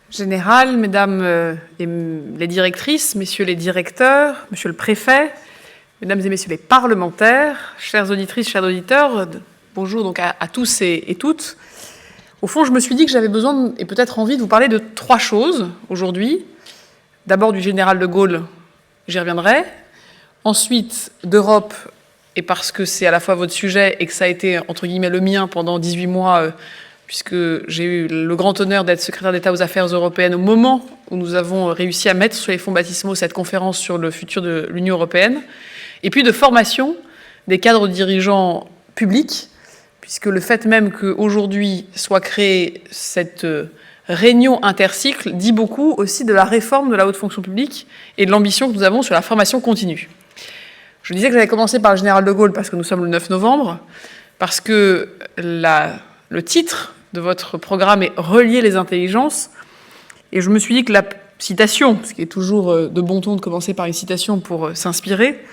général, mesdames les directrices, messieurs les directeurs, monsieur le préfet, mesdames et messieurs les parlementaires, chères auditrices, chers auditeurs, bonjour donc à tous et toutes. Au fond, je me suis dit que j'avais besoin et peut-être envie de vous parler de trois choses aujourd'hui. D'abord du général de Gaulle, j'y reviendrai. Ensuite, d'Europe, et parce que c'est à la fois votre sujet et que ça a été, entre guillemets, le mien pendant 18 mois, puisque j'ai eu le grand honneur d'être secrétaire d'État aux affaires européennes au moment où nous avons réussi à mettre sur les fonds baptismaux cette conférence sur le futur de l'Union européenne. Et puis de formation des cadres dirigeants publics, puisque le fait même qu'aujourd'hui soit créée cette réunion intercycle dit beaucoup aussi de la réforme de la haute fonction publique et de l'ambition que nous avons sur la formation continue. Je disais que j'allais commencer par le général de Gaulle parce que nous sommes le 9 novembre, parce que le titre de votre programme est « Relier les intelligences ». Et je me suis dit que la citation, ce qui est toujours de bon ton de commencer par une citation pour s'inspirer,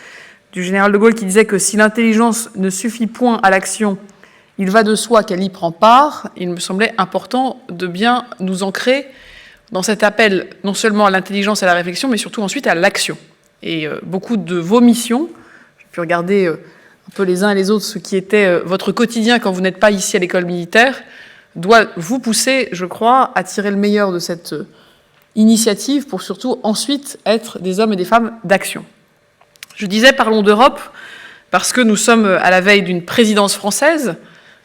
du général de Gaulle qui disait que si l'intelligence ne suffit point à l'action, il va de soi qu'elle y prend part, il me semblait important de bien nous ancrer dans cet appel non seulement à l'intelligence et à la réflexion, mais surtout ensuite à l'action. Et beaucoup de vos missions, j'ai pu regarder un peu les uns et les autres ce qui était votre quotidien quand vous n'êtes pas ici à l'école militaire, doit vous pousser, je crois, à tirer le meilleur de cette initiative pour surtout ensuite être des hommes et des femmes d'action. Je disais, parlons d'Europe, parce que nous sommes à la veille d'une présidence française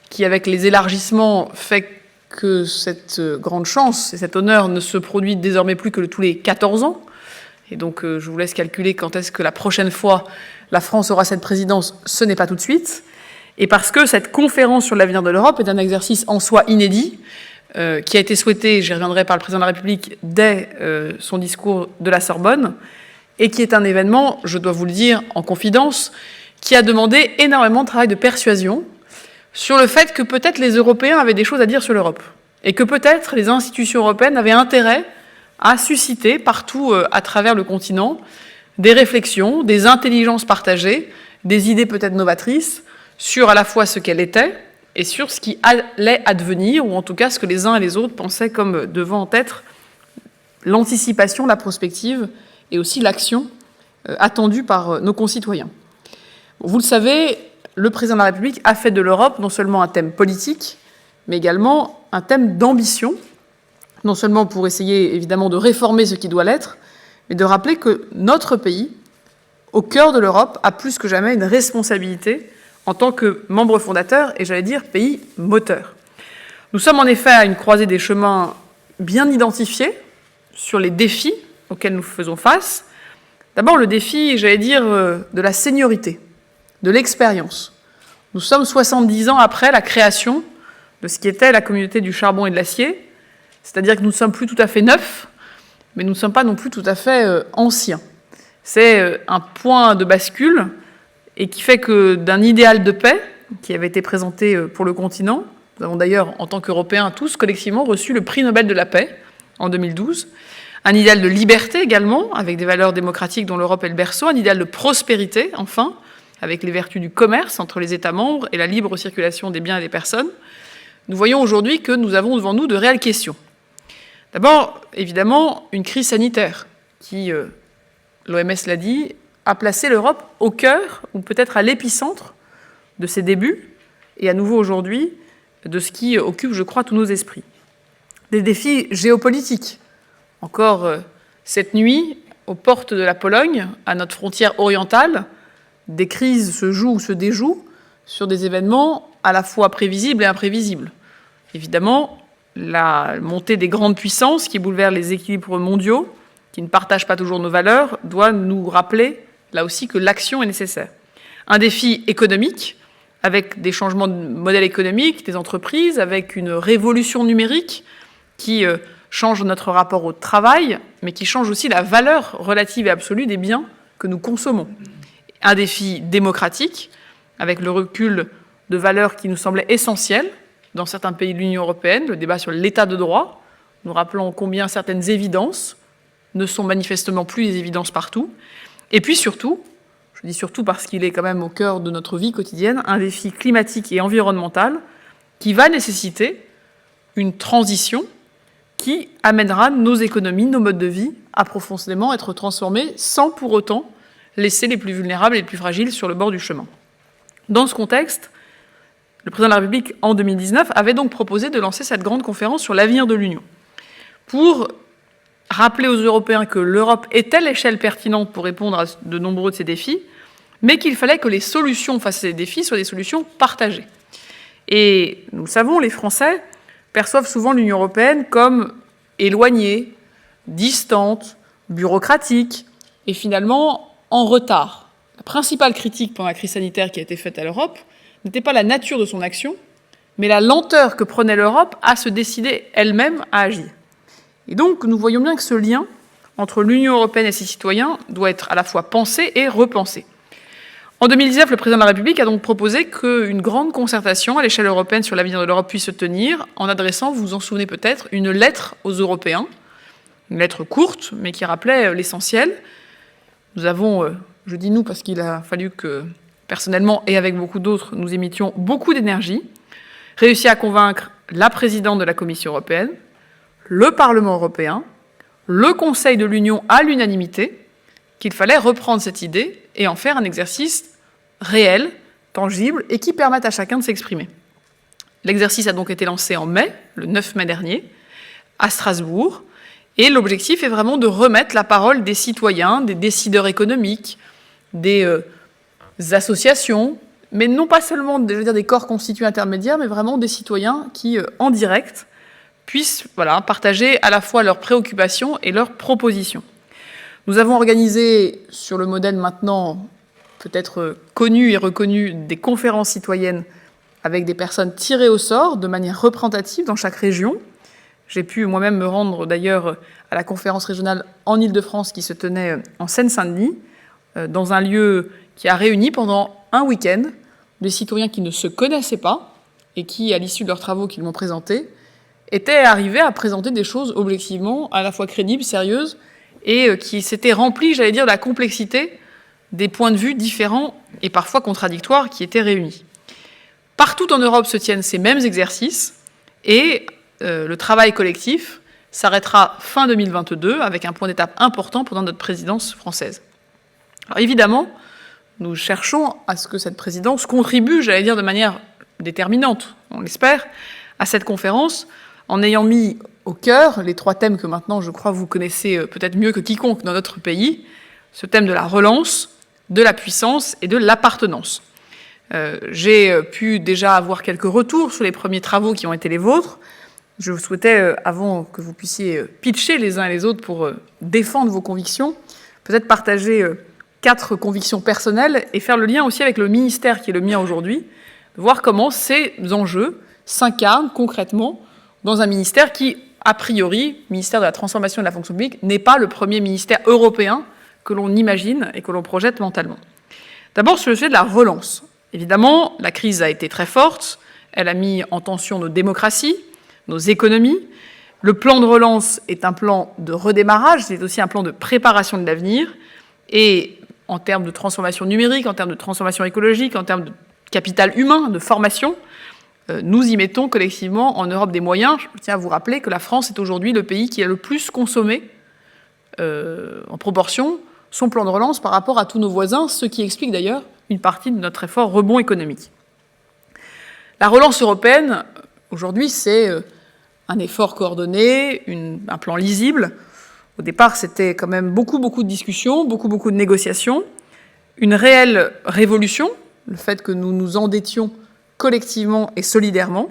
qui, avec les élargissements, fait que cette grande chance et cet honneur ne se produit désormais plus que tous les 14 ans. Et donc, je vous laisse calculer quand est-ce que la prochaine fois la France aura cette présidence, ce n'est pas tout de suite. Et parce que cette conférence sur l'avenir de l'Europe est un exercice en soi inédit, qui a été souhaité, j'y reviendrai, par le président de la République dès son discours de la Sorbonne, et qui est un événement, je dois vous le dire en confidence, qui a demandé énormément de travail de persuasion sur le fait que peut-être les Européens avaient des choses à dire sur l'Europe, et que peut-être les institutions européennes avaient intérêt à susciter partout à travers le continent des réflexions, des intelligences partagées, des idées peut-être novatrices sur à la fois ce qu'elle était et sur ce qui allait advenir, ou en tout cas ce que les uns et les autres pensaient comme devant être l'anticipation, la prospective et aussi l'action attendue par nos concitoyens. Vous le savez, le président de la République a fait de l'Europe non seulement un thème politique, mais également un thème d'ambition, non seulement pour essayer évidemment de réformer ce qui doit l'être, mais de rappeler que notre pays, au cœur de l'Europe, a plus que jamais une responsabilité en tant que membre fondateur et, j'allais dire, pays moteur. Nous sommes en effet à une croisée des chemins bien identifiés sur les défis auxquels nous faisons face. D'abord, le défi, j'allais dire, de la seniorité, de l'expérience. Nous sommes 70 ans après la création de ce qui était la communauté du charbon et de l'acier, c'est-à-dire que nous ne sommes plus tout à fait neufs, mais nous ne sommes pas non plus tout à fait anciens. C'est un point de bascule et qui fait que d'un idéal de paix qui avait été présenté pour le continent, nous avons d'ailleurs, en tant qu'Européens, tous collectivement reçu le prix Nobel de la paix en 2012, un idéal de liberté également, avec des valeurs démocratiques dont l'Europe est le berceau, un idéal de prospérité, enfin, avec les vertus du commerce entre les États membres et la libre circulation des biens et des personnes. Nous voyons aujourd'hui que nous avons devant nous de réelles questions. D'abord, évidemment, une crise sanitaire qui, l'OMS l'a dit, a placé l'Europe au cœur, ou peut-être à l'épicentre de ses débuts, et à nouveau aujourd'hui, de ce qui occupe, je crois, tous nos esprits. Des défis géopolitiques. Encore cette nuit, aux portes de la Pologne, à notre frontière orientale, des crises se jouent ou se déjouent sur des événements à la fois prévisibles et imprévisibles. Évidemment, la montée des grandes puissances qui bouleversent les équilibres mondiaux, qui ne partagent pas toujours nos valeurs, doit nous rappeler, là aussi, que l'action est nécessaire. Un défi économique, avec des changements de modèle économique des entreprises, avec une révolution numérique qui change notre rapport au travail, mais qui change aussi la valeur relative et absolue des biens que nous consommons. Un défi démocratique, avec le recul de valeurs qui nous semblaient essentielles dans certains pays de l'Union européenne, le débat sur l'état de droit, nous rappelons combien certaines évidences ne sont manifestement plus des évidences partout. Et puis surtout, je dis surtout parce qu'il est quand même au cœur de notre vie quotidienne, un défi climatique et environnemental qui va nécessiter une transition qui amènera nos économies, nos modes de vie à profondément être transformés sans pour autant laisser les plus vulnérables et les plus fragiles sur le bord du chemin. Dans ce contexte, le président de la République, en 2019, avait donc proposé de lancer cette grande conférence sur l'avenir de l'Union, pour rappeler aux Européens que l'Europe était l'échelle pertinente pour répondre à de nombreux de ces défis, mais qu'il fallait que les solutions face à ces défis soient des solutions partagées. Et nous le savons, les Français perçoivent souvent l'Union européenne comme éloignée, distante, bureaucratique et finalement en retard. La principale critique pendant la crise sanitaire qui a été faite à l'Europe n'était pas la nature de son action, mais la lenteur que prenait l'Europe à se décider elle-même à agir. Et donc, nous voyons bien que ce lien entre l'Union européenne et ses citoyens doit être à la fois pensé et repensé. En 2019, le président de la République a donc proposé qu'une grande concertation à l'échelle européenne sur l'avenir de l'Europe puisse se tenir en adressant, vous vous en souvenez peut-être, une lettre aux Européens, une lettre courte, mais qui rappelait l'essentiel. Nous avons, je dis nous parce qu'il a fallu que, personnellement et avec beaucoup d'autres, nous émettions beaucoup d'énergie, réussi à convaincre la présidente de la Commission européenne, le Parlement européen, le Conseil de l'Union à l'unanimité, qu'il fallait reprendre cette idée et en faire un exercice réel, tangible, et qui permette à chacun de s'exprimer. L'exercice a donc été lancé en mai, le 9 mai dernier, à Strasbourg, et l'objectif est vraiment de remettre la parole des citoyens, des décideurs économiques, des associations, mais non pas seulement des corps constitués intermédiaires, mais vraiment des citoyens qui, en direct, puissent partager à la fois leurs préoccupations et leurs propositions. Nous avons organisé, sur le modèle maintenant peut-être connu et reconnu, des conférences citoyennes avec des personnes tirées au sort de manière représentative dans chaque région. J'ai pu moi-même me rendre d'ailleurs à la conférence régionale en Île-de-France qui se tenait en Seine-Saint-Denis, dans un lieu qui a réuni pendant un week-end des citoyens qui ne se connaissaient pas et qui, à l'issue de leurs travaux qu'ils m'ont présentés, étaient arrivés à présenter des choses objectivement à la fois crédibles, sérieuses, et qui s'était rempli, j'allais dire, de la complexité des points de vue différents et parfois contradictoires qui étaient réunis. Partout en Europe se tiennent ces mêmes exercices et le travail collectif s'arrêtera fin 2022 avec un point d'étape important pendant notre présidence française. Alors évidemment, nous cherchons à ce que cette présidence contribue, j'allais dire, de manière déterminante, on l'espère, à cette conférence, en ayant mis au cœur les trois thèmes que maintenant, je crois, vous connaissez peut-être mieux que quiconque dans notre pays, ce thème de la relance, de la puissance et de l'appartenance. J'ai pu déjà avoir quelques retours sur les premiers travaux qui ont été les vôtres. Je souhaitais, avant que vous puissiez pitcher les uns et les autres pour défendre vos convictions, peut-être partager 4 convictions personnelles et faire le lien aussi avec le ministère qui est le mien aujourd'hui, de voir comment ces enjeux s'incarnent concrètement dans un ministère qui, a priori, ministère de la transformation de la fonction publique, n'est pas le premier ministère européen que l'on imagine et que l'on projette mentalement. D'abord, sur le sujet de la relance. Évidemment, la crise a été très forte, elle a mis en tension nos démocraties, nos économies. Le plan de relance est un plan de redémarrage, c'est aussi un plan de préparation de l'avenir, et en termes de transformation numérique, en termes de transformation écologique, en termes de capital humain, de formation, nous y mettons collectivement en Europe des moyens. Je tiens à vous rappeler que la France est aujourd'hui le pays qui a le plus consommé en proportion son plan de relance par rapport à tous nos voisins, ce qui explique d'ailleurs une partie de notre effort rebond économique. La relance européenne, aujourd'hui, c'est un effort coordonné, un plan lisible. Au départ, c'était quand même beaucoup de discussions, beaucoup de négociations, une réelle révolution, le fait que nous nous endettions collectivement et solidairement.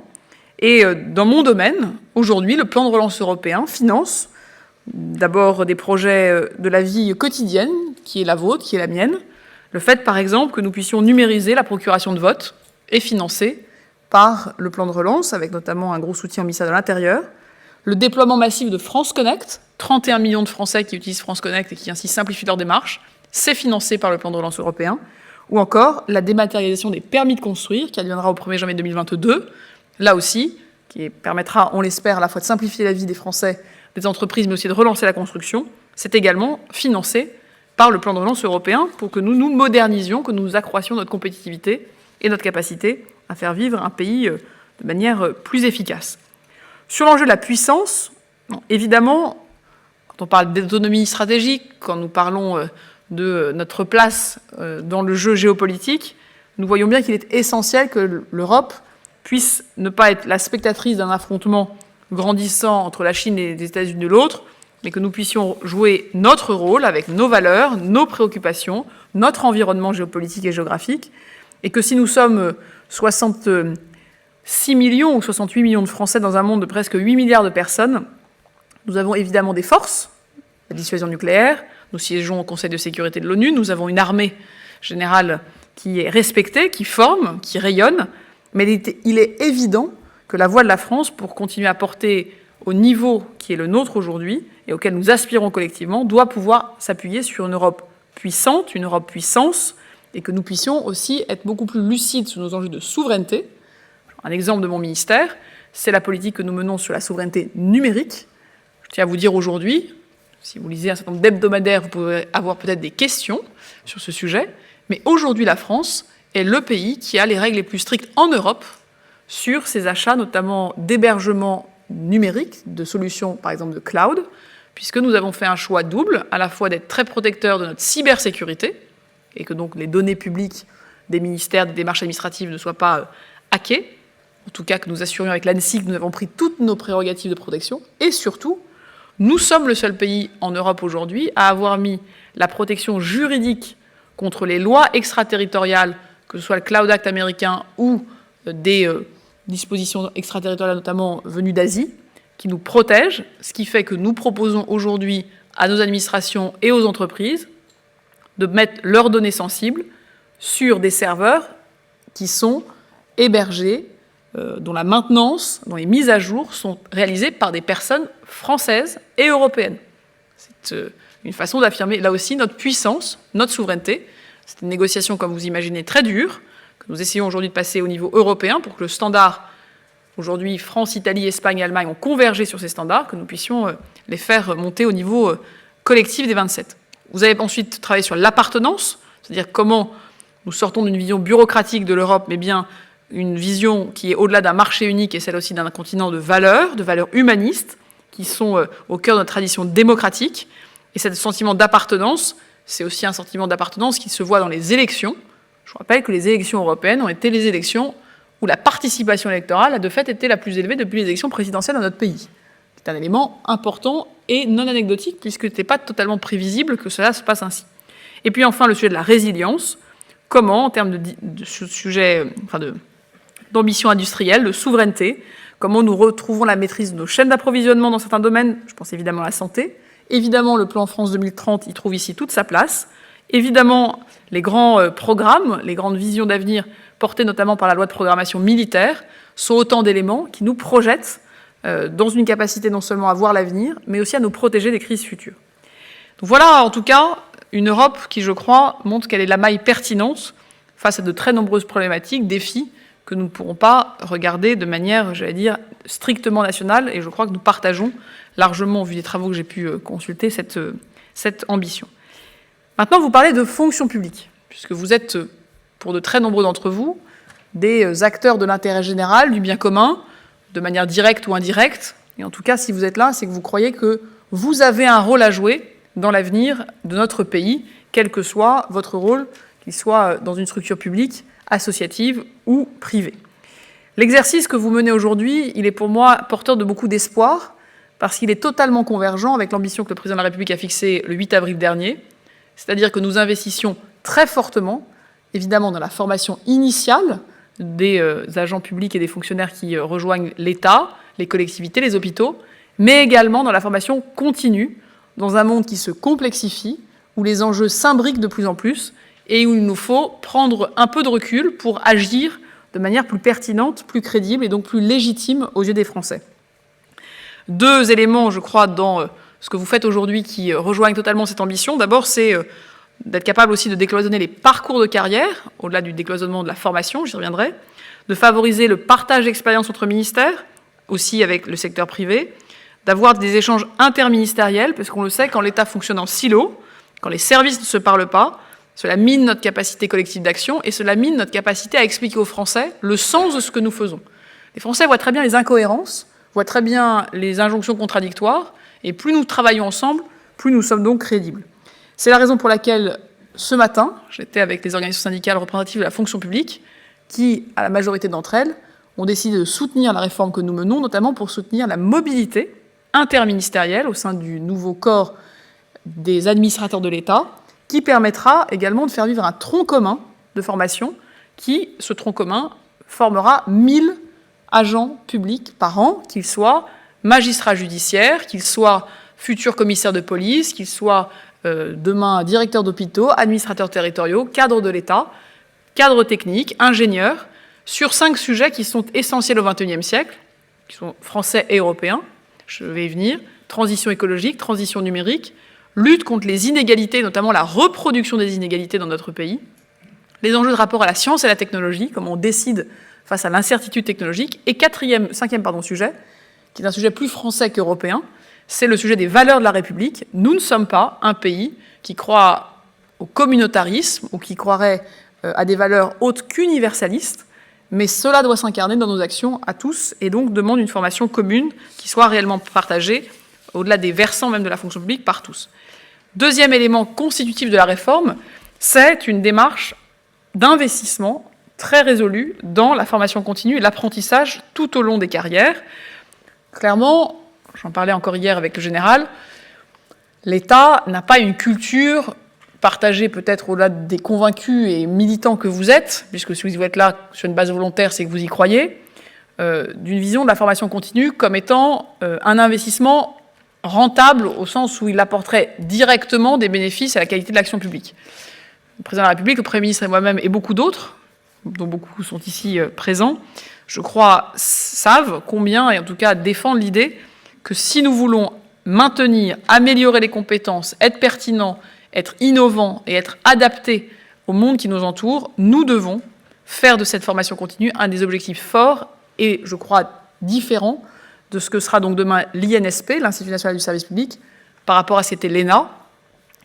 Et dans mon domaine, aujourd'hui, le plan de relance européen finance d'abord des projets de la vie quotidienne, qui est la vôtre, qui est la mienne. Le fait, par exemple, que nous puissions numériser la procuration de vote est financé par le plan de relance, avec notamment un gros soutien au ministère de l'Intérieur. Le déploiement massif de France Connect, 31 millions de Français qui utilisent France Connect et qui ainsi simplifient leur démarche, c'est financé par le plan de relance européen. Ou encore la dématérialisation des permis de construire, qui adviendra au 1er janvier 2022, là aussi, qui permettra, on l'espère, à la fois de simplifier la vie des Français, des entreprises, mais aussi de relancer la construction. C'est également financé par le plan de relance européen pour que nous nous modernisions, que nous accroissions notre compétitivité et notre capacité à faire vivre un pays de manière plus efficace. Sur l'enjeu de la puissance, Bon, évidemment, quand on parle d'autonomie stratégique, quand nous parlons de notre place dans le jeu géopolitique, nous voyons bien qu'il est essentiel que l'Europe puisse ne pas être la spectatrice d'un affrontement grandissant entre la Chine et les États-Unis de l'autre, mais que nous puissions jouer notre rôle avec nos valeurs, nos préoccupations, notre environnement géopolitique et géographique, et que si nous sommes 66 millions ou 68 millions de Français dans un monde de presque 8 milliards de personnes, nous avons évidemment des forces, la dissuasion nucléaire, nous siégeons au Conseil de sécurité de l'ONU, nous avons une armée générale qui est respectée, qui forme, qui rayonne, mais il est évident que la voix de la France, pour continuer à porter au niveau qui est le nôtre aujourd'hui et auquel nous aspirons collectivement, doit pouvoir s'appuyer sur une Europe puissante, une Europe puissance, et que nous puissions aussi être beaucoup plus lucides sur nos enjeux de souveraineté. Un exemple de mon ministère, c'est la politique que nous menons sur la souveraineté numérique. Je tiens à vous dire aujourd'hui, si vous lisez un certain nombre d'hebdomadaires, vous pouvez avoir peut-être des questions sur ce sujet, mais aujourd'hui la France est le pays qui a les règles les plus strictes en Europe sur ses achats, notamment d'hébergement numérique, de solutions par exemple de cloud, puisque nous avons fait un choix double, à la fois d'être très protecteurs de notre cybersécurité, et que donc les données publiques des ministères, des démarches administratives ne soient pas hackées, en tout cas que nous assurions avec l'ANSSI que nous avons pris toutes nos prérogatives de protection, et surtout, nous sommes le seul pays en Europe aujourd'hui à avoir mis la protection juridique contre les lois extraterritoriales, que ce soit le Cloud Act américain ou des dispositions extraterritoriales notamment venues d'Asie, qui nous protègent, ce qui fait que nous proposons aujourd'hui à nos administrations et aux entreprises de mettre leurs données sensibles sur des serveurs qui sont hébergés, dont la maintenance, dont les mises à jour sont réalisées par des personnes françaises et européennes. C'est une façon d'affirmer, là aussi, notre puissance, notre souveraineté. C'est une négociation, comme vous imaginez, très dure, que nous essayons aujourd'hui de passer au niveau européen pour que le standard, aujourd'hui, France, Italie, Espagne et Allemagne ont convergé sur ces standards, que nous puissions les faire monter au niveau collectif des 27. Vous avez ensuite travaillé sur l'appartenance, c'est-à-dire comment nous sortons d'une vision bureaucratique de l'Europe, mais bien une vision qui est au-delà d'un marché unique et celle aussi d'un continent de valeurs humanistes, qui sont au cœur de notre tradition démocratique. Et ce sentiment d'appartenance, c'est aussi un sentiment d'appartenance qui se voit dans les élections. Je vous rappelle que les élections européennes ont été les élections où la participation électorale a de fait été la plus élevée depuis les élections présidentielles dans notre pays. C'est un élément important et non anecdotique, puisque ce n'était pas totalement prévisible que cela se passe ainsi. Et puis enfin, le sujet de la résilience. Comment, en termes de sujet, d'ambition industrielle, de souveraineté, comment nous retrouvons la maîtrise de nos chaînes d'approvisionnement dans certains domaines, je pense évidemment à la santé. Évidemment, le plan France 2030, il trouve ici toute sa place. Évidemment, les grands programmes, les grandes visions d'avenir, portées notamment par la loi de programmation militaire, sont autant d'éléments qui nous projettent dans une capacité non seulement à voir l'avenir, mais aussi à nous protéger des crises futures. Donc voilà, en tout cas, une Europe qui, je crois, montre qu'elle est la maille pertinente face à de très nombreuses problématiques, défis que nous ne pourrons pas regarder de manière, j'allais dire, strictement nationale, et je crois que nous partageons largement, vu les travaux que j'ai pu consulter, cette ambition. Maintenant, vous parlez de fonction publique, puisque vous êtes, pour de très nombreux d'entre vous, des acteurs de l'intérêt général, du bien commun, de manière directe ou indirecte. Et en tout cas, si vous êtes là, c'est que vous croyez que vous avez un rôle à jouer dans l'avenir de notre pays, quel que soit votre rôle, qu'il soit dans une structure publique, associative ou privée. L'exercice que vous menez aujourd'hui, il est pour moi porteur de beaucoup d'espoir, parce qu'il est totalement convergent avec l'ambition que le président de la République a fixée le 8 avril dernier, c'est-à-dire que nous investissions très fortement, évidemment dans la formation initiale des agents publics et des fonctionnaires qui rejoignent l'État, les collectivités, les hôpitaux, mais également dans la formation continue, dans un monde qui se complexifie, où les enjeux s'imbriquent de plus en plus, et où il nous faut prendre un peu de recul pour agir de manière plus pertinente, plus crédible et donc plus légitime aux yeux des Français. Deux éléments, je crois, dans ce que vous faites aujourd'hui qui rejoignent totalement cette ambition. D'abord, c'est d'être capable aussi de décloisonner les parcours de carrière, au-delà du décloisonnement de la formation, j'y reviendrai, de favoriser le partage d'expériences entre ministères, aussi avec le secteur privé, d'avoir des échanges interministériels, parce qu'on le sait, quand l'État fonctionne en silo, quand les services ne se parlent pas, cela mine notre capacité collective d'action et cela mine notre capacité à expliquer aux Français le sens de ce que nous faisons. Les Français voient très bien les incohérences, voit très bien les injonctions contradictoires, et plus nous travaillons ensemble, plus nous sommes donc crédibles. C'est la raison pour laquelle, ce matin, j'étais avec les organisations syndicales représentatives de la fonction publique, qui, à la majorité d'entre elles, ont décidé de soutenir la réforme que nous menons, notamment pour soutenir la mobilité interministérielle au sein du nouveau corps des administrateurs de l'État, qui permettra également de faire vivre un tronc commun de formation qui, ce tronc commun, formera 1000 agents publics par an, qu'ils soient magistrats judiciaires, qu'ils soient futurs commissaires de police, qu'ils soient demain directeurs d'hôpitaux, administrateurs territoriaux, cadres de l'État, cadres techniques, ingénieurs, sur 5 sujets qui sont essentiels au XXIe siècle, qui sont français et européens, je vais y venir, transition écologique, transition numérique, lutte contre les inégalités, notamment la reproduction des inégalités dans notre pays, les enjeux de rapport à la science et à la technologie, comment on décide face à l'incertitude technologique, et cinquième sujet, qui est un sujet plus français qu'européen, c'est le sujet des valeurs de la République. Nous ne sommes pas un pays qui croit au communautarisme ou qui croirait à des valeurs autres qu'universalistes, mais cela doit s'incarner dans nos actions à tous et donc demande une formation commune qui soit réellement partagée, au-delà des versants même de la fonction publique, par tous. Deuxième élément constitutif de la réforme, c'est une démarche d'investissement très résolue dans la formation continue et l'apprentissage tout au long des carrières. Clairement, j'en parlais encore hier avec le général, l'État n'a pas une culture partagée peut-être au-delà des convaincus et militants que vous êtes, puisque si vous êtes là sur une base volontaire, c'est que vous y croyez, d'une vision de la formation continue comme étant un investissement rentable au sens où il apporterait directement des bénéfices à la qualité de l'action publique. Le président de la République, le Premier ministre et moi-même, et beaucoup d'autres, dont beaucoup sont ici présents, je crois, savent combien, et en tout cas défendent l'idée que si nous voulons maintenir, améliorer les compétences, être pertinents, être innovants et être adaptés au monde qui nous entoure, nous devons faire de cette formation continue un des objectifs forts et, je crois, différents de ce que sera donc demain l'INSP, l'Institut national du service public, par rapport à c'était l'ENA,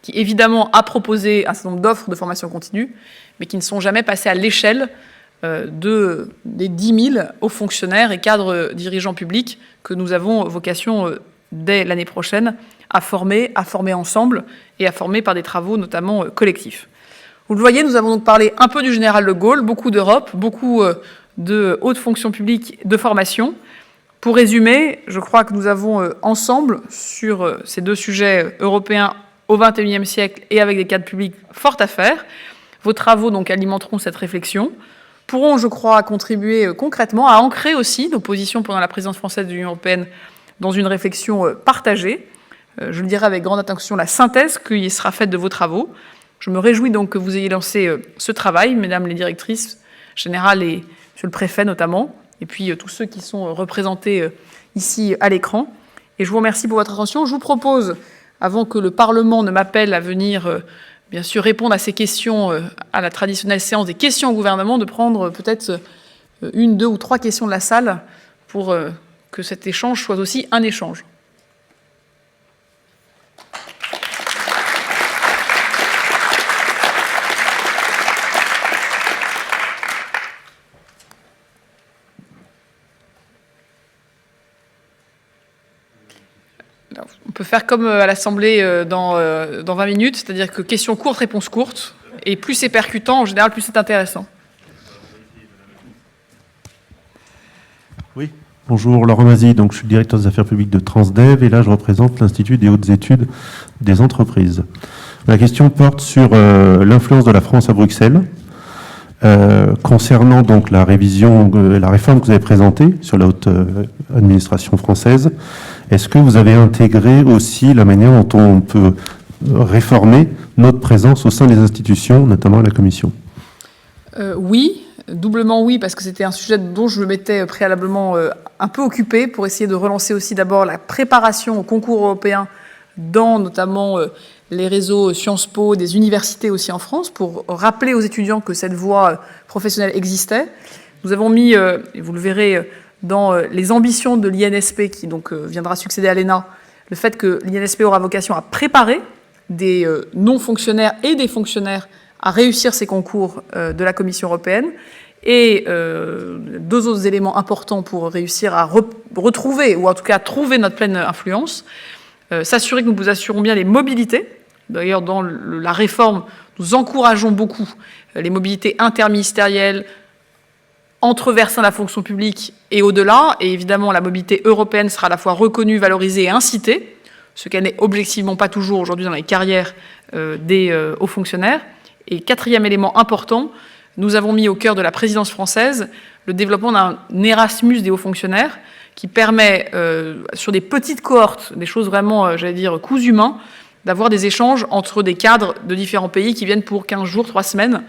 qui évidemment a proposé un certain nombre d'offres de formation continue, mais qui ne sont jamais passées à l'échelle des 10 000 hauts fonctionnaires et cadres dirigeants publics que nous avons vocation, dès l'année prochaine, à former ensemble et à former par des travaux notamment collectifs. Vous le voyez, nous avons donc parlé un peu du général de Gaulle, beaucoup d'Europe, beaucoup de hautes fonctions publiques, de formation. Pour résumer, je crois que nous avons ensemble, sur ces 2 sujets européens au XXIe siècle et avec des cadres publics, fort à faire. Vos travaux donc alimenteront cette réflexion, pourront, je crois, contribuer concrètement à ancrer aussi nos positions pendant la présidence française de l'Union européenne dans une réflexion partagée. Je le dirai avec grande attention, la synthèse qui sera faite de vos travaux. Je me réjouis donc que vous ayez lancé ce travail, mesdames les directrices générales et monsieur le préfet notamment, et puis tous ceux qui sont représentés ici à l'écran. Et je vous remercie pour votre attention. Je vous propose, avant que le Parlement ne m'appelle à venir, bien sûr, répondre à ces questions, à la traditionnelle séance des questions au gouvernement, de prendre peut-être 1, 2 ou 3 questions de la salle pour que cet échange soit aussi un échange. On peut faire comme à l'Assemblée dans 20 minutes, c'est-à-dire que questions courtes, réponses courtes, et plus c'est percutant, en général, plus c'est intéressant. Oui, bonjour, Laurent Mazy, donc je suis le directeur des affaires publiques de Transdev, et là je représente l'Institut des hautes études des entreprises. La question porte sur l'influence de la France à Bruxelles, concernant donc la réforme que vous avez présentée sur la haute administration française. Est-ce que vous avez intégré aussi la manière dont on peut réformer notre présence au sein des institutions, notamment à la Commission ? Oui, doublement oui, parce que c'était un sujet dont je m'étais préalablement un peu occupée pour essayer de relancer aussi d'abord la préparation au concours européen dans notamment les réseaux Sciences Po, des universités aussi en France, pour rappeler aux étudiants que cette voie professionnelle existait. Nous avons mis, et vous le verrez, dans les ambitions de l'INSP, qui donc viendra succéder à l'ENA, le fait que l'INSP aura vocation à préparer des non-fonctionnaires et des fonctionnaires à réussir ces concours de la Commission européenne. Et deux autres éléments importants pour réussir à retrouver, ou en tout cas trouver notre pleine influence, s'assurer que nous vous assurons bien les mobilités. D'ailleurs, dans la réforme, nous encourageons beaucoup les mobilités interministérielles entre versants de la fonction publique et au-delà. Et évidemment, la mobilité européenne sera à la fois reconnue, valorisée et incitée, ce qu'elle n'est objectivement pas toujours aujourd'hui dans les carrières des hauts fonctionnaires. Et quatrième élément important, nous avons mis au cœur de la présidence française le développement d'un Erasmus des hauts fonctionnaires qui permet, sur des petites cohortes, des choses vraiment, j'allais dire, cousu main, d'avoir des échanges entre des cadres de différents pays qui viennent pour 15 jours, 3 semaines,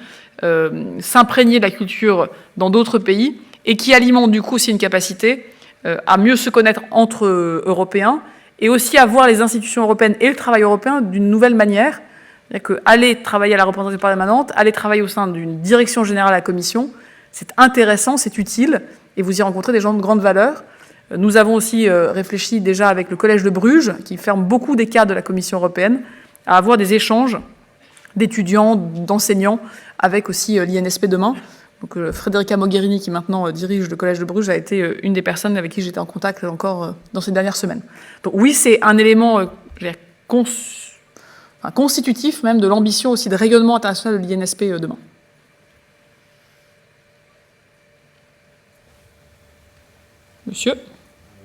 s'imprégner de la culture dans d'autres pays et qui alimentent du coup aussi une capacité à mieux se connaître entre Européens et aussi à voir les institutions européennes et le travail européen d'une nouvelle manière. C'est-à-dire qu'aller travailler à la représentation permanente, aller travailler au sein d'une direction générale à la Commission, c'est intéressant, c'est utile, et vous y rencontrez des gens de grande valeur. Nous avons aussi réfléchi déjà avec le Collège de Bruges, qui ferme beaucoup des cadres de la Commission européenne, à avoir des échanges d'étudiants, d'enseignants, avec aussi l'INSP demain. Donc Federica Mogherini, qui maintenant dirige le Collège de Bruges, a été une des personnes avec qui j'étais en contact encore dans ces dernières semaines. Donc oui, c'est un élément constitutif même de l'ambition aussi de rayonnement international de l'INSP demain. Monsieur.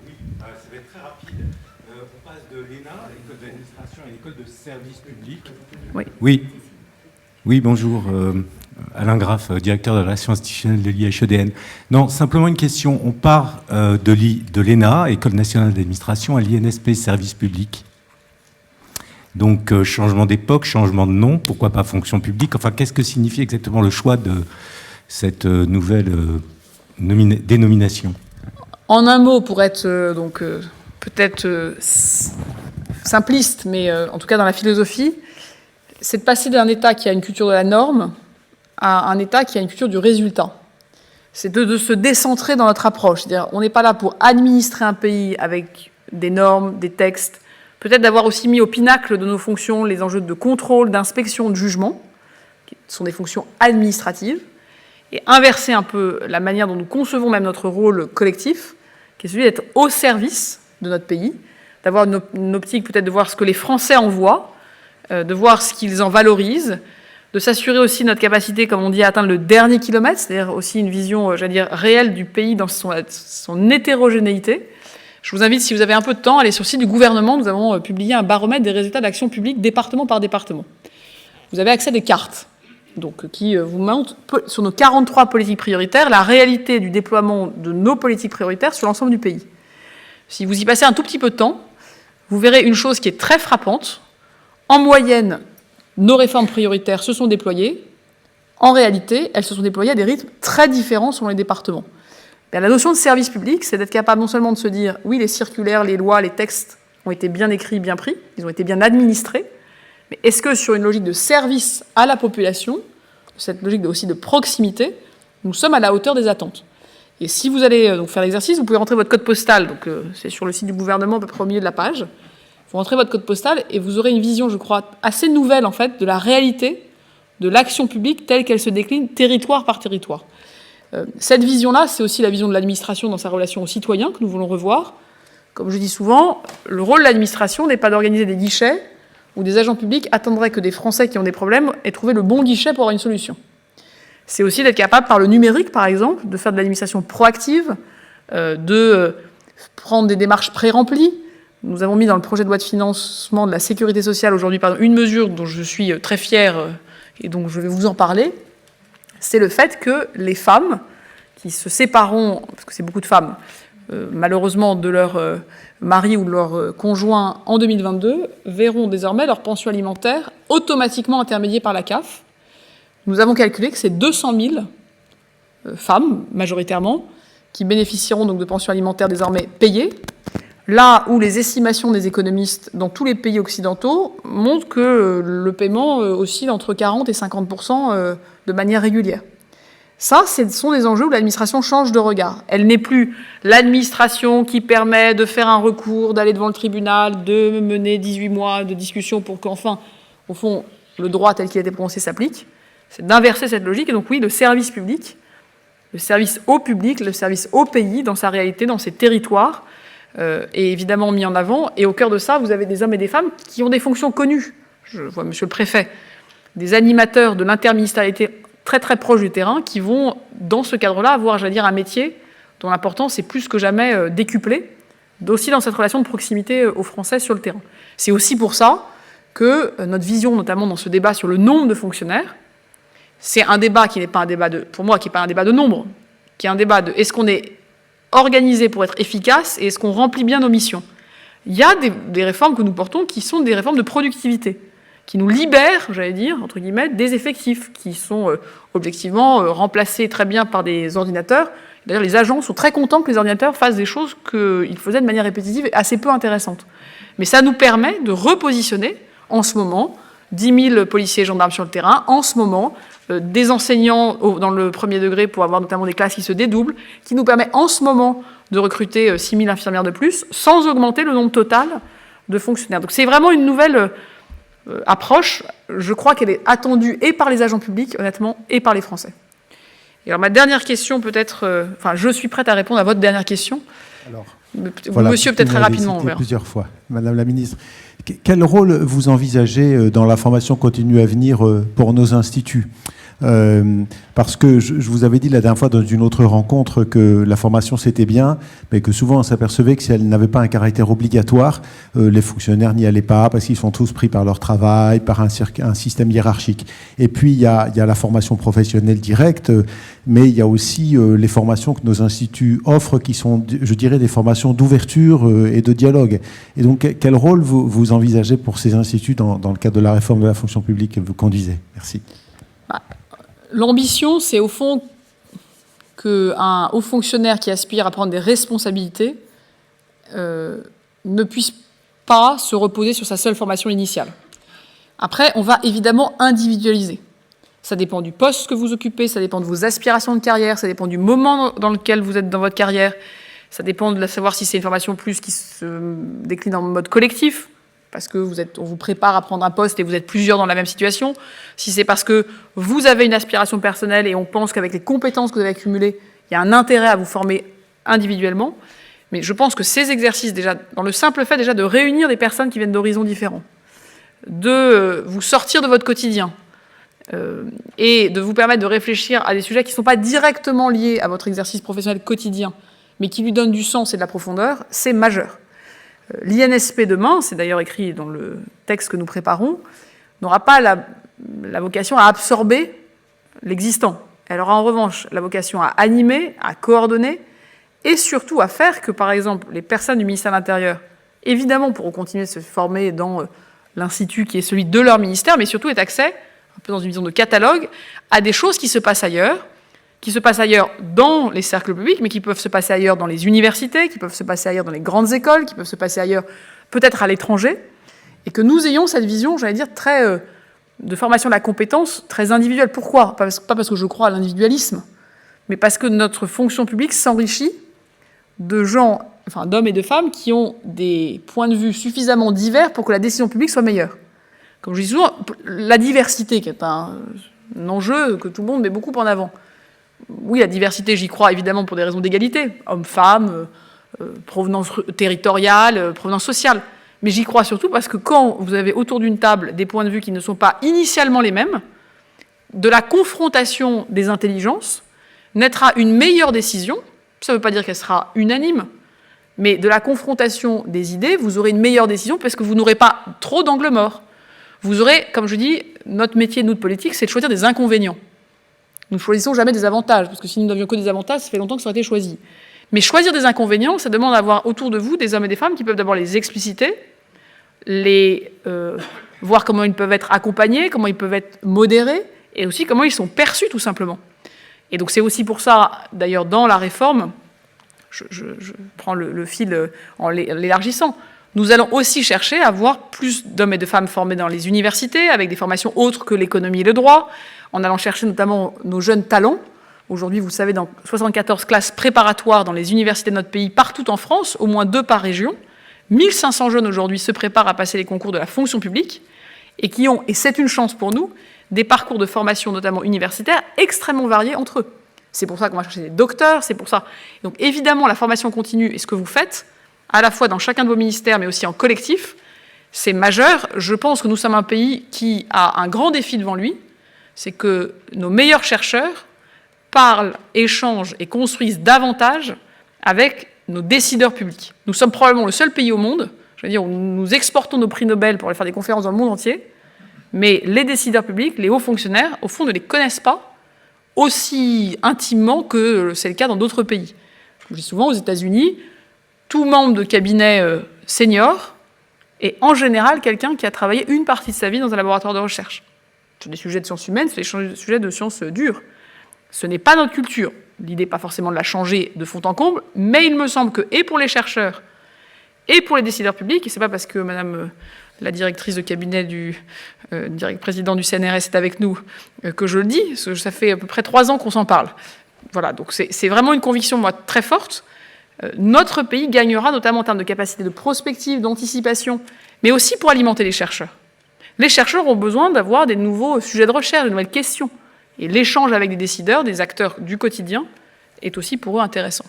Oui, ça va être très rapide. On passe de l'ENA, l'école d'administration, à l'école de service public. Oui. Oui, bonjour. Alain Graff, directeur de la relation institutionnelle de l'IHEDN. Non, simplement une question. On part de l'ENA, École nationale d'administration, à l'INSP, service public. Donc, changement d'époque, changement de nom, pourquoi pas fonction publique? Enfin, qu'est-ce que signifie exactement le choix de cette nouvelle dénomination? En un mot, pour être peut-être simpliste, mais en tout cas dans la philosophie, c'est de passer d'un État qui a une culture de la norme à un État qui a une culture du résultat. C'est de se décentrer dans notre approche. C'est-à-dire, on n'est pas là pour administrer un pays avec des normes, des textes, peut-être d'avoir aussi mis au pinacle de nos fonctions les enjeux de contrôle, d'inspection, de jugement, qui sont des fonctions administratives, et inverser un peu la manière dont nous concevons même notre rôle collectif, qui est celui d'être au service de notre pays, d'avoir une optique peut-être de voir ce que les Français en voient, de voir ce qu'ils en valorisent, de s'assurer aussi notre capacité, comme on dit, à atteindre le dernier kilomètre, c'est-à-dire aussi une vision, j'allais dire, réelle du pays dans son hétérogénéité. Je vous invite, si vous avez un peu de temps, à aller sur le site du gouvernement. Nous avons publié un baromètre des résultats d'action publique département par département. Vous avez accès à des cartes donc, qui vous montrent, sur nos 43 politiques prioritaires, la réalité du déploiement de nos politiques prioritaires sur l'ensemble du pays. Si vous y passez un tout petit peu de temps, vous verrez une chose qui est très frappante. En moyenne, nos réformes prioritaires se sont déployées. En réalité, elles se sont déployées à des rythmes très différents selon les départements. Bien, la notion de service public, c'est d'être capable non seulement de se dire « oui, les circulaires, les lois, les textes ont été bien écrits, bien pris, ils ont été bien administrés », mais est-ce que sur une logique de service à la population, cette logique aussi de proximité, nous sommes à la hauteur des attentes? Et si vous allez donc faire l'exercice, vous pouvez rentrer votre code postal, donc c'est sur le site du gouvernement, à peu près au milieu de la page. Vous rentrez votre code postal et vous aurez une vision, je crois, assez nouvelle en fait de la réalité de l'action publique telle qu'elle se décline territoire par territoire. Cette vision-là, c'est aussi la vision de l'administration dans sa relation aux citoyens que nous voulons revoir. Comme je dis souvent, le rôle de l'administration n'est pas d'organiser des guichets où des agents publics attendraient que des Français qui ont des problèmes aient trouvé le bon guichet pour avoir une solution. C'est aussi d'être capable, par le numérique par exemple, de faire de l'administration proactive, de prendre des démarches pré-remplies. Nous avons mis dans le projet de loi de financement de la sécurité sociale aujourd'hui une mesure dont je suis très fière et donc je vais vous en parler. C'est le fait que les femmes qui se sépareront, parce que c'est beaucoup de femmes, malheureusement de leur mari ou de leur conjoint en 2022, verront désormais leur pension alimentaire automatiquement intermédiée par la CAF. Nous avons calculé que c'est 200 000 femmes, majoritairement, qui bénéficieront donc de pensions alimentaires désormais payées, là où les estimations des économistes dans tous les pays occidentaux montrent que le paiement oscille entre 40 et 50% de manière régulière. Ça, ce sont des enjeux où l'administration change de regard. Elle n'est plus l'administration qui permet de faire un recours, d'aller devant le tribunal, de mener 18 mois de discussion pour qu'enfin, au fond, le droit tel qu'il a été prononcé s'applique. C'est d'inverser cette logique. Et donc oui, le service public Le service au public, le service au pays, dans sa réalité, dans ses territoires, est évidemment mis en avant. Et au cœur de ça, vous avez des hommes et des femmes qui ont des fonctions connues. Je vois monsieur le préfet, des animateurs de l'interministérialité très très proches du terrain qui vont, dans ce cadre-là, avoir, j'allais dire, un métier dont l'importance est plus que jamais décuplée, aussi dans cette relation de proximité aux Français sur le terrain. C'est aussi pour ça que notre vision, notamment dans ce débat sur le nombre de fonctionnaires, c'est un débat qui n'est pas un débat pour moi, qui n'est pas un débat de nombre, qui est un débat de est-ce qu'on est organisé pour être efficace et est-ce qu'on remplit bien nos missions. Il y a des réformes que nous portons qui sont des réformes de productivité, qui nous libèrent, j'allais dire, entre guillemets, des effectifs, qui sont objectivement remplacés très bien par des ordinateurs. D'ailleurs, les agents sont très contents que les ordinateurs fassent des choses qu'ils faisaient de manière répétitive et assez peu intéressantes. Mais ça nous permet de repositionner, en ce moment, 10 000 policiers et gendarmes sur le terrain, en ce moment, des enseignants dans le premier degré pour avoir notamment des classes qui se dédoublent, qui nous permet en ce moment de recruter 6 000 infirmières de plus, sans augmenter le nombre total de fonctionnaires. Donc c'est vraiment une nouvelle approche. Je crois qu'elle est attendue et par les agents publics, honnêtement, et par les Français. Et alors ma dernière question, peut-être... je suis prête à répondre à votre dernière question. Alors, monsieur, peut-être très rapidement. Plusieurs fois. Madame la ministre, quel rôle vous envisagez dans la formation continue à venir pour nos instituts ? Parce que je vous avais dit la dernière fois dans une autre rencontre que la formation c'était bien, mais que souvent on s'apercevait que si elle n'avait pas un caractère obligatoire, les fonctionnaires n'y allaient pas parce qu'ils sont tous pris par leur travail, par un système hiérarchique. Et puis il y a la formation professionnelle directe, mais il y a aussi les formations que nos instituts offrent qui sont, je dirais, des formations d'ouverture et de dialogue. Et donc quel rôle vous envisagez pour ces instituts dans le cadre de la réforme de la fonction publique que vous conduisez ? Merci. L'ambition, c'est au fond qu'un haut fonctionnaire qui aspire à prendre des responsabilités ne puisse pas se reposer sur sa seule formation initiale. Après, on va évidemment individualiser. Ça dépend du poste que vous occupez, ça dépend de vos aspirations de carrière, ça dépend du moment dans lequel vous êtes dans votre carrière, ça dépend de savoir si c'est une formation plus qui se décline en mode collectif, parce que on vous prépare à prendre un poste et vous êtes plusieurs dans la même situation, si c'est parce que vous avez une aspiration personnelle et on pense qu'avec les compétences que vous avez accumulées, il y a un intérêt à vous former individuellement. Mais je pense que ces exercices, déjà, dans le simple fait déjà de réunir des personnes qui viennent d'horizons différents, de vous sortir de votre quotidien et de vous permettre de réfléchir à des sujets qui ne sont pas directement liés à votre exercice professionnel quotidien, mais qui lui donnent du sens et de la profondeur, c'est majeur. L'INSP demain, c'est d'ailleurs écrit dans le texte que nous préparons, n'aura pas la vocation à absorber l'existant. Elle aura en revanche la vocation à animer, à coordonner et surtout à faire que, par exemple, les personnes du ministère de l'Intérieur, évidemment, pourront continuer de se former dans l'institut qui est celui de leur ministère, mais surtout aient accès, un peu dans une vision de catalogue, à des choses qui se passent ailleurs dans les cercles publics, mais qui peuvent se passer ailleurs dans les universités, qui peuvent se passer ailleurs dans les grandes écoles, qui peuvent se passer ailleurs peut-être à l'étranger, et que nous ayons cette vision, j'allais dire, très de formation de la compétence, très individuelle. Pourquoi ? Pas parce que je crois à l'individualisme, mais parce que notre fonction publique s'enrichit de gens, d'hommes et de femmes qui ont des points de vue suffisamment divers pour que la décision publique soit meilleure. Comme je dis souvent, la diversité, qui est un enjeu que tout le monde met beaucoup en avant. Oui, la diversité, j'y crois évidemment pour des raisons d'égalité, hommes-femmes, provenance territoriale, provenance sociale. Mais j'y crois surtout parce que quand vous avez autour d'une table des points de vue qui ne sont pas initialement les mêmes, de la confrontation des intelligences naîtra une meilleure décision. Ça ne veut pas dire qu'elle sera unanime, mais de la confrontation des idées, vous aurez une meilleure décision parce que vous n'aurez pas trop d'angles morts. Vous aurez, comme je dis, notre métier, nous, de politique, c'est de choisir des inconvénients. Nous ne choisissons jamais des avantages, parce que si nous n'avions que des avantages, ça fait longtemps que ça aurait été choisi. Mais choisir des inconvénients, ça demande d'avoir autour de vous des hommes et des femmes qui peuvent d'abord les expliciter, voir comment ils peuvent être accompagnés, comment ils peuvent être modérés, et aussi comment ils sont perçus, tout simplement. Et donc c'est aussi pour ça, d'ailleurs, dans la réforme, je prends le fil en l'élargissant, nous allons aussi chercher à avoir plus d'hommes et de femmes formés dans les universités, avec des formations autres que l'économie et le droit, en allant chercher notamment nos jeunes talents. Aujourd'hui, vous savez, dans 74 classes préparatoires dans les universités de notre pays, partout en France, au moins 2 par région, 1500 jeunes aujourd'hui se préparent à passer les concours de la fonction publique et qui ont, et c'est une chance pour nous, des parcours de formation, notamment universitaires, extrêmement variés entre eux. C'est pour ça qu'on va chercher des docteurs, c'est pour ça. Donc évidemment, la formation continue et ce que vous faites, à la fois dans chacun de vos ministères, mais aussi en collectif, c'est majeur. Je pense que nous sommes un pays qui a un grand défi devant lui, c'est que nos meilleurs chercheurs parlent, échangent et construisent davantage avec nos décideurs publics. Nous sommes probablement le seul pays au monde, je veux dire, où nous exportons nos prix Nobel pour aller faire des conférences dans le monde entier, mais les décideurs publics, les hauts fonctionnaires, au fond, ne les connaissent pas aussi intimement que c'est le cas dans d'autres pays. Je dis souvent, aux États-Unis, tout membre de cabinet senior est en général quelqu'un qui a travaillé une partie de sa vie dans un laboratoire de recherche, sur des sujets de sciences humaines, sur des sujets de sciences dures. Ce n'est pas notre culture. L'idée n'est pas forcément de la changer de fond en comble, mais il me semble que, et pour les chercheurs, et pour les décideurs publics, et ce n'est pas parce que Madame la directrice de cabinet du président du CNRS est avec nous que je le dis, parce que ça fait à peu près 3 ans qu'on s'en parle. Voilà, donc c'est vraiment une conviction, moi, très forte. Notre pays gagnera, notamment en termes de capacité de prospective, d'anticipation, mais aussi pour alimenter les chercheurs. Les chercheurs ont besoin d'avoir des nouveaux sujets de recherche, de nouvelles questions. Et l'échange avec des décideurs, des acteurs du quotidien, est aussi pour eux intéressant.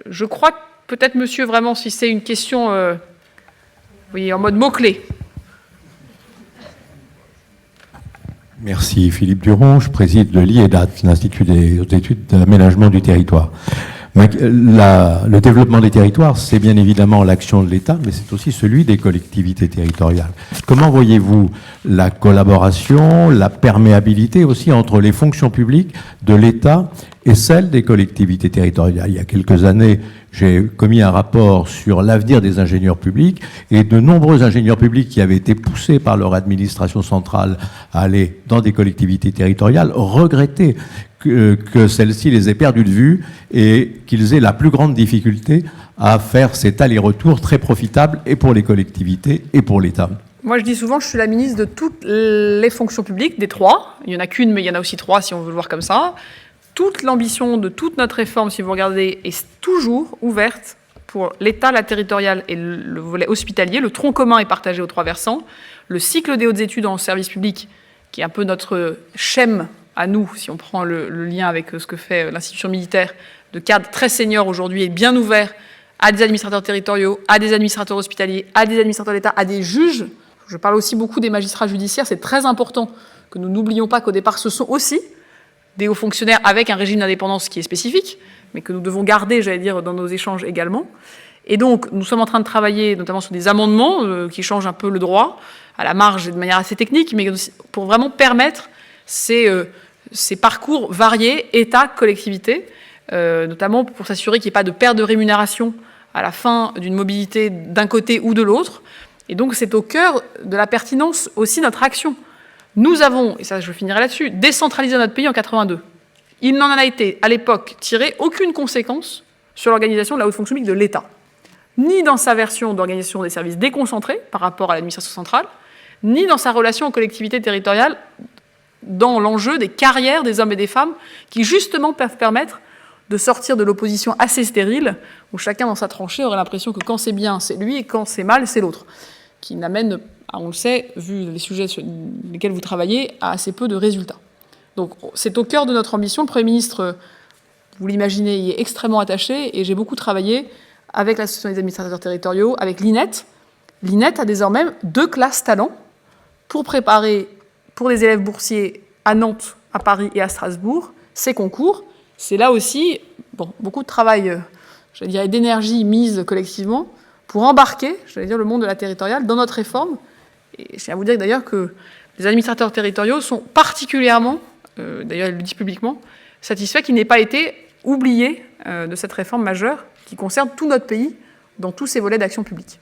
Je crois que peut-être, monsieur, vraiment, si c'est une question vous voyez, en mode mots-clés. Merci Philippe Duron, je préside le l'IEDAT, l'Institut des hautes études d'aménagement du territoire. Le développement des territoires, c'est bien évidemment l'action de l'État, mais c'est aussi celui des collectivités territoriales. Comment voyez-vous la collaboration, la perméabilité aussi entre les fonctions publiques de l'État et celles des collectivités territoriales? Il y a quelques années, j'ai commis un rapport sur l'avenir des ingénieurs publics et de nombreux ingénieurs publics qui avaient été poussés par leur administration centrale à aller dans des collectivités territoriales regrettaient que celles-ci les aient perdus de vue et qu'ils aient la plus grande difficulté à faire cet aller-retour très profitable et pour les collectivités et pour l'État. Moi, je dis souvent, je suis la ministre de toutes les fonctions publiques, des 3. Il n'y en a qu'une, mais il y en a aussi 3, si on veut le voir comme ça. Toute l'ambition de toute notre réforme, si vous regardez, est toujours ouverte pour l'État, la territoriale et le volet hospitalier. Le tronc commun est partagé aux 3 versants. Le cycle des hautes études en service public, qui est un peu notre schème à nous, si on prend le lien avec ce que fait l'institution militaire, de cadres très seniors aujourd'hui, est bien ouvert à des administrateurs territoriaux, à des administrateurs hospitaliers, à des administrateurs d'État, à des juges. Je parle aussi beaucoup des magistrats judiciaires. C'est très important que nous n'oublions pas qu'au départ, ce sont aussi des hauts fonctionnaires avec un régime d'indépendance qui est spécifique, mais que nous devons garder, j'allais dire, dans nos échanges également. Et donc, nous sommes en train de travailler notamment sur des amendements qui changent un peu le droit, à la marge et de manière assez technique, mais pour vraiment permettre ces parcours variés, État, collectivité, notamment pour s'assurer qu'il n'y ait pas de perte de rémunération à la fin d'une mobilité d'un côté ou de l'autre. Et donc, c'est au cœur de la pertinence aussi de notre action. Nous avons, et ça je finirai là-dessus, décentralisé notre pays en 82. Il n'en a été, à l'époque, tiré aucune conséquence sur l'organisation de la haute fonction publique de l'État. Ni dans sa version d'organisation des services déconcentrés par rapport à l'administration centrale, ni dans sa relation aux collectivités territoriales, dans l'enjeu des carrières des hommes et des femmes qui, justement, peuvent permettre de sortir de l'opposition assez stérile, où chacun dans sa tranchée aurait l'impression que quand c'est bien, c'est lui, et quand c'est mal, c'est l'autre, qui n'amène, on le sait, vu les sujets sur lesquels vous travaillez, à assez peu de résultats. Donc c'est au cœur de notre ambition. Le Premier ministre, vous l'imaginez, y est extrêmement attaché, et j'ai beaucoup travaillé avec l'Association des administrateurs territoriaux, avec l'INET. L'INET a désormais 2 classes talents pour préparer, pour les élèves boursiers à Nantes, à Paris et à Strasbourg, ces concours. C'est là aussi beaucoup de travail, j'allais dire, et d'énergie mise collectivement pour embarquer, j'allais dire, le monde de la territoriale dans notre réforme. Et je tiens à vous dire d'ailleurs que les administrateurs territoriaux sont particulièrement, d'ailleurs ils le disent publiquement, satisfaits qu'il n'ait pas été oublié de cette réforme majeure qui concerne tout notre pays dans tous ses volets d'action publique.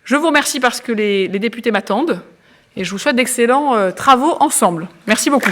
Je vous remercie parce que les députés m'attendent et je vous souhaite d'excellents travaux ensemble. Merci beaucoup.